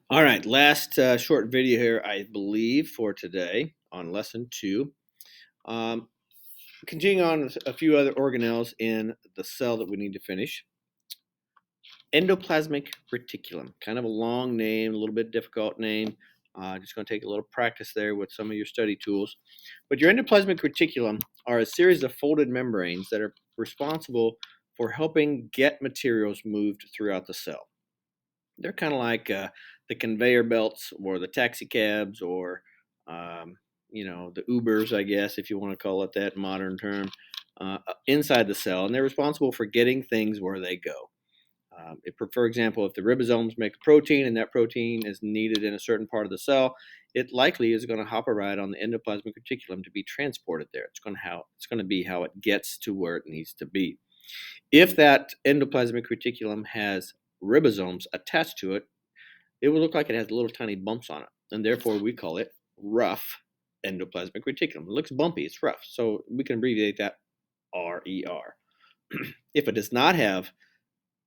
All right, last short video here, I believe, for today on lesson 2. Um, Continuing on with a few other organelles in the cell that we need to finish. Endoplasmic reticulum, kind of a long name, a little bit difficult name. Just going to take a little practice there with some of your study tools. But your endoplasmic reticulum are a series of folded membranes that are responsible for helping get materials moved throughout the cell. They're kind of like the conveyor belts or the taxi cabs or the Ubers, I guess, if you want to call it that modern term, inside the cell, and they're responsible for getting things where they go. For example, if the ribosomes make a protein and that protein is needed in a certain part of the cell, it likely is going to hop a ride on the endoplasmic reticulum to be transported there. It's going to be how it gets to where it needs to be. If that endoplasmic reticulum has ribosomes attached to it, it will look like it has little tiny bumps on it, and therefore we call it rough endoplasmic reticulum. It looks bumpy, it's rough, so we can abbreviate that RER. If it does not have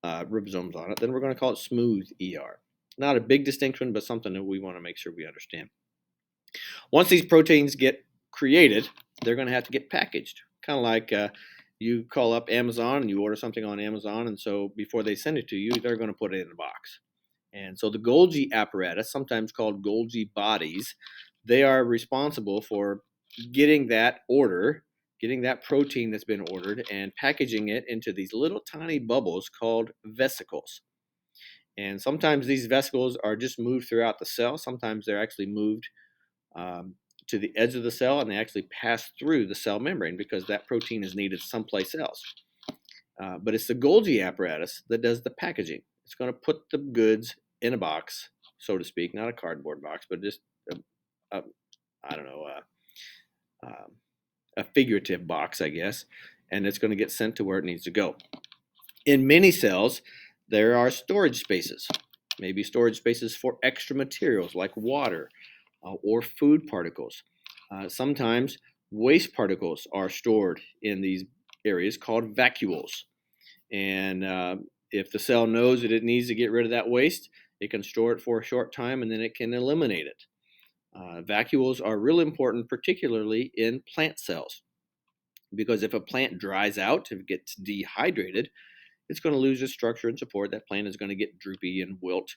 ribosomes on it, then we're going to call it smooth ER. Not a big distinction, but something that we want to make sure we understand. Once these proteins get created, they're going to have to get packaged, kind of like you call up Amazon and you order something on Amazon, and so before they send it to you, they're going to put it in a box. And so the Golgi apparatus, sometimes called Golgi bodies, they are responsible for getting that order, getting that protein that's been ordered, and packaging it into these little tiny bubbles called vesicles. And sometimes these vesicles are just moved throughout the cell. Sometimes they're actually moved to the edge of the cell, and they actually pass through the cell membrane because that protein is needed someplace else. But it's the Golgi apparatus that does the packaging. It's going to put the goods in a box, so to speak, not a cardboard box, but just a I don't know, a figurative box, I guess, and it's going to get sent to where it needs to go. In many cells, there are storage spaces, maybe storage spaces for extra materials like water or food particles. Sometimes waste particles are stored in these areas called vacuoles. And if the cell knows that it needs to get rid of that waste, it can store it for a short time and then it can eliminate it. Vacuoles are really important, particularly in plant cells, because if a plant dries out, if it gets dehydrated, it's going to lose its structure and support. That plant is going to get droopy and wilt.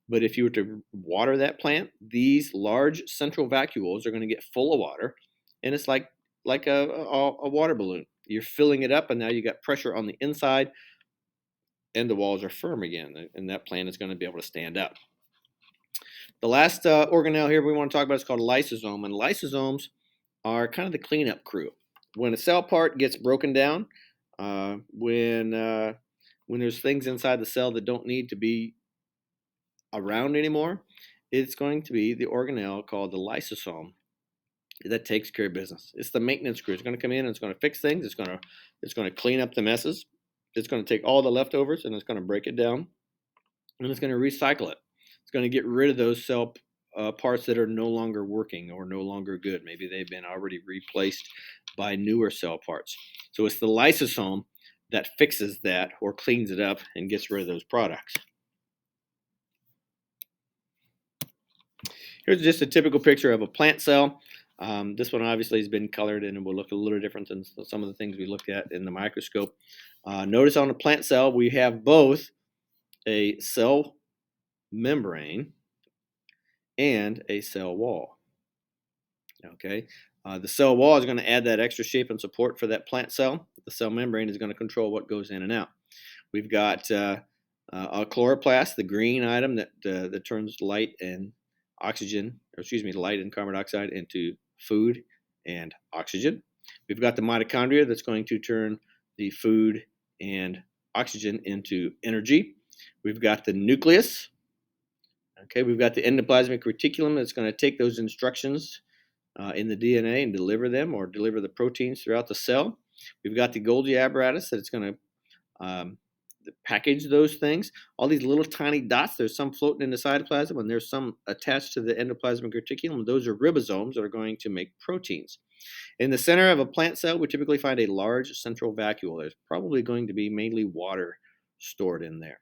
But if you were to water that plant, these large central vacuoles are going to get full of water, and it's like a water balloon. You're filling it up, and now you got pressure on the inside, and the walls are firm again, and that plant is going to be able to stand up. The last organelle here we want to talk about is called lysosome, and lysosomes are kind of the cleanup crew. When a cell part gets broken down, when there's things inside the cell that don't need to be around anymore, it's going to be the organelle called the lysosome that takes care of business. It's the maintenance crew. It's going to come in and it's going to fix things. It's going to clean up the messes. It's going to take all the leftovers and it's going to break it down, and it's going to recycle it. It's going to get rid of those cell parts that are no longer working or no longer good. Maybe they've been already replaced by newer cell parts. So it's the lysosome that fixes that or cleans it up and gets rid of those products. Here's just a typical picture of a plant cell. This one obviously has been colored and it will look a little different than some of the things we looked at in the microscope. Notice on a plant cell we have both a cell membrane and a cell wall. Okay, the cell wall is going to add that extra shape and support for that plant cell. The cell membrane is going to control what goes in and out. We've got a chloroplast, the green item that turns light and oxygen, or excuse me, light and carbon dioxide into food and oxygen. We've got the mitochondria that's going to turn the food and oxygen into energy. We've got the nucleus. Okay, we've got the endoplasmic reticulum that's going to take those instructions in the DNA and deliver them or deliver the proteins throughout the cell. We've got the Golgi apparatus that it's going to package those things. All these little tiny dots, there's some floating in the cytoplasm and there's some attached to the endoplasmic reticulum. Those are ribosomes that are going to make proteins. In the center of a plant cell, we typically find a large central vacuole. There's probably going to be mainly water stored in there.